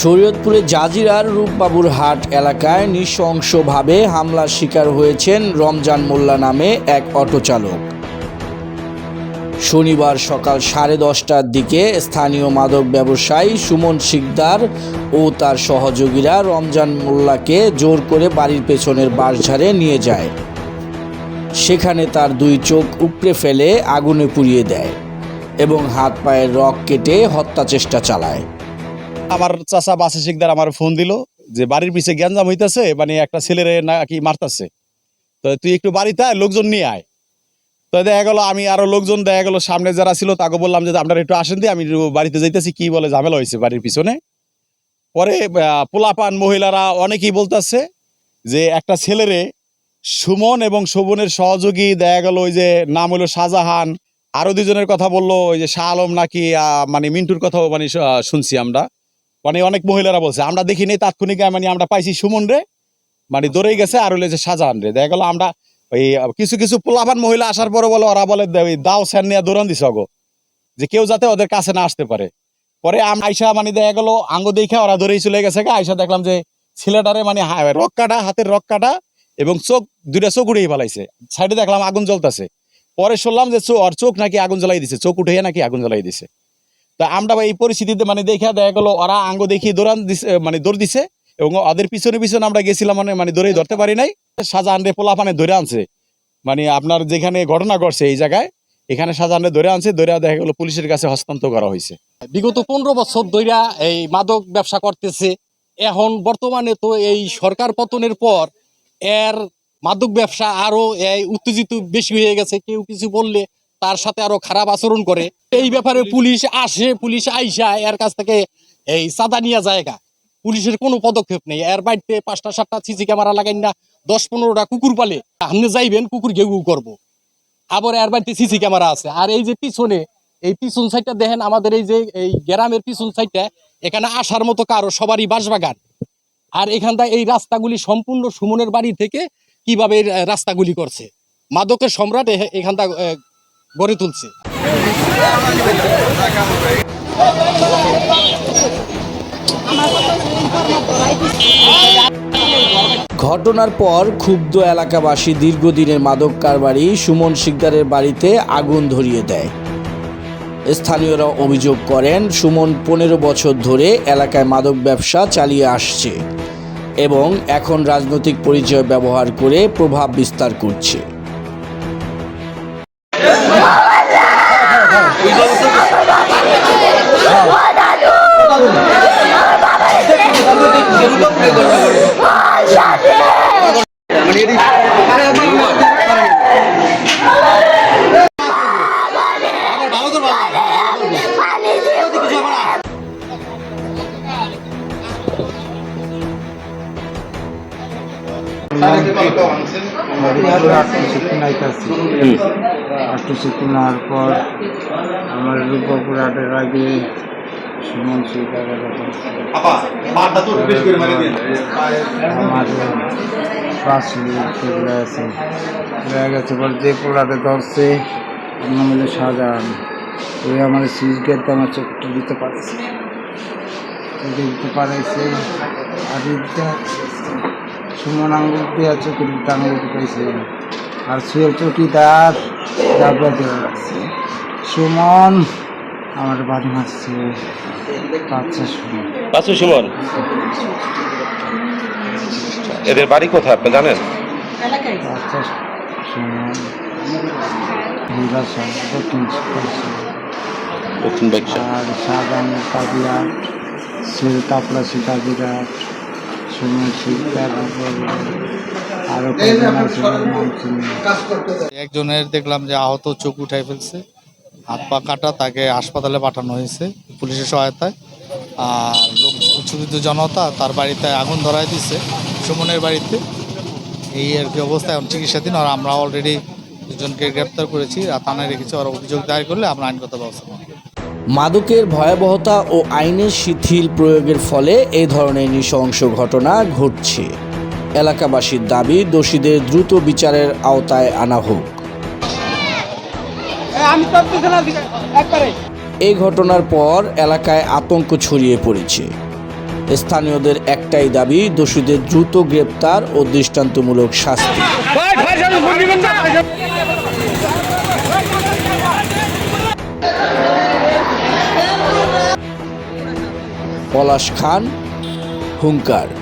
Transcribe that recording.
শরীয়তপুরে জাজিরার রূপবাবুর হাট এলাকায় নৃশংসভাবে হামলার শিকার হয়েছেন রমজান মোল্লা নামে এক অটোচালক। শনিবার সকাল 10:30টার দিকে স্থানীয় মাদক ব্যবসায়ী সুমন শিকদার ও তার সহযোগীরা রমজান মোল্লাকে জোর করে বাড়ির পেছনের বাঁশঝাড়ে নিয়ে যায়। সেখানে তার 2 চোখ উপড়ে ফেলে আগুনে পুড়িয়ে দেয় এবং হাত পায়ের রক কেটে হত্যা চেষ্টা চালায়। আমার চাচা বাসে শিকদার আমার ফোন দিল যে বাড়ির পিছে গ্যাঞ্জাম হইতেছে, মানে একটা ছেলেরে নাকি মারতেছে, তো তুই একটু বাড়িতে আয়, লোকজন নিয়ে আয়। তো দেখা গেল আমি আরো লোকজন দেখা গেল সামনে যারা ছিল তাকে বললাম যে আপনারা একটু আসেন দিয়ে আমি বাড়িতে যাইতেছি, কি বলে ঝামেলা হয়েছে বাড়ির পিছনে। পরে পোলাপান মহিলারা অনেকেই বলতেছে যে একটা ছেলেরে সুমন এবং শোভনের সহযোগী দেখা গেল ওই যে নাম হলো শাহজাহান, আরো 2 জনের কথা বললো, ওই যে শাহ আলম নাকি মানে মিন্টুর কথাও মানে শুনছি আমরা, মানে অনেক মহিলারা বলছে। আমরা দেখি নেই তাৎক্ষণিক, মানে আমরা পাইছি সুমন রে মানে দৌড়েই গেছে, আর হইলে যে শাহজাহান রে। দেখা গেল আমরা ওই কিছু পোলাপান মহিলা আসার পরে বলে ওরা বলে দাও স্যার নিয়ে দৌড়ান দিছে অগো, যে কেউ যাতে ওদের কাছে না আসতে পারে। পরে আইসা মানে দেখা গেল আঙ্গ দেখে ওরা ধরেই চলে গেছে। আইসা দেখলাম যে ছেলেটারে মানে রক কাটা, হাতের রক কাটা এবং চোখ 2টা চোখ উড়িয়ে ফেলাইছে। সাইডে দেখলাম আগুন জ্বলতেছে। পরে শুনলাম যে ওর চোখ নাকি আগুন জ্বালাই দিছে, চোখ উঠে নাকি আগুন জ্বালাই দিছে। তা আমরা এই পরিস্থিতিতে মানে দেখা গেল ওরা আঙ্গ দেখি দৌড়ান দিছে, মানে দৌড় দিছে এবং ওদের পিছনে পিছনে আমরা গেছিলাম, মানে দৌড়েই ধরতে পারি নাই। শাহজাহান রে পোলাপানে ধরে আনছে, মানে আপনার যেখানে ঘটনা ঘটছে এই জায়গায়, এখানে শাহজাহান রে ধরে আনছে, ধরে দেখা গেল পুলিশের কাছে হস্তান্তর করা হয়েছে। বিগত 15 বছর ধরে এই মাদক ব্যবসা করতেছে। এখন বর্তমানে তো এই সরকার পতনের পর এর মাদক ব্যবসা আরো উত্তেজিত বেশি হয়ে গেছে। কেউ কিছু বললে তার সাথে আরো খারাপ আচরণ করে। এই ব্যাপারে পুলিশ আসে, পুলিশ আইসা এর কাছ থেকে এই চাঁদা নিয়ে জায়গা, পুলিশের কোনো পদক্ষেপ নেই। এর বাড়িতে 5টা 7টা সিসি ক্যামেরা লাগাই না, 10-15টা কুকুর পালে, আপনি যাইবেন কুকুর ঘেউ করবো। আবার এর বাড়িতে সিসি ক্যামেরা আছে। আর এই যে পিছনে এই পিছন সাইডটা দেখেন, আমাদের এই যে এই গ্রামের পিছন সাইডটা, এখানে আসার মতো কারো সবারই বাঁশবাগান। আর এখানটা এই রাস্তাগুলি সম্পূর্ণ সুমনের বাড়ি থেকে কিভাবে রাস্তাগুলি করছে, মাদকের সম্রাট এখানটা গড়ে তুলছে। ঘটনার পর ক্ষুব্ধ এলাকাবাসী দীর্ঘদিনের মাদক কারবারি সুমন শিকদারের বাড়িতে আগুন ধরিয়ে দেয়। স্থানীয়রা অভিযোগ করেন সুমন 15 বছর ধরে এলাকায় মাদক ব্যবসা চালিয়ে আসছে এবং এখন রাজনৈতিক পরিচয় ব্যবহার করে প্রভাব বিস্তার করছে। নেওয়ার পর আমার রূপবাবুর হাটের আগে সুমন শিকদার আমার সেগুলো আছে গেছে পর যে পোলাটে ধরছে নাম হলো শাহজাহান। ওই আমার সুইচ গেট আমার চোখটা দিতে পারছে, আর সুমন আঙ্গুল দিয়ে চোখের দিতে আঙ্গুল পাইছে, আর সুয়েল চৌকিদার রাখছে। সুমন আমার বাড়ি মারছে, সুমন। এদের বাড়ি কোথায় আপনি জানেন? সুমন দক্ষিণ আর শাহজাহানের কাজিয়ার কাপড়াশি কাজিরাট সুমন শিকদার। একজনের দেখলাম যে আহত, চোখ উঠাই ফেলছে, হাত পা কাটা, তাকে হাসপাতালে পাঠানো হয়েছে পুলিশের সহায়তায়। আর লোক উচ্ছ্বসিত জনতা তার বাড়িতে আগুন ধরাই দিচ্ছে, সুমনের বাড়িতে। এই আর কি অবস্থা, এখন চিকিৎসাধীন। আর আমরা অলরেডি 2জনকে গ্রেপ্তার করেছি আর থানায় রেখেছি। আর অভিযোগ দায়ের করলে আমরা আইনগত ব্যবস্থা নেব। মাদকের ভয়াবহতা ও আইনের শিথিল প্রয়োগের ফলে এই ধরনের নৃশংস ঘটনা ঘটছে। এলাকাবাসীর দাবি দোষীদের দ্রুত বিচারের আওতায় আনা হোক। এই ঘটনার পর এলাকায় আতঙ্ক ছড়িয়ে পড়েছে। স্থানীয়দের একটাই দাবি, দোষীদের দ্রুত গ্রেপ্তার ও দৃষ্টান্তমূলক শাস্তি। পলাশ খান, হুঙ্কার।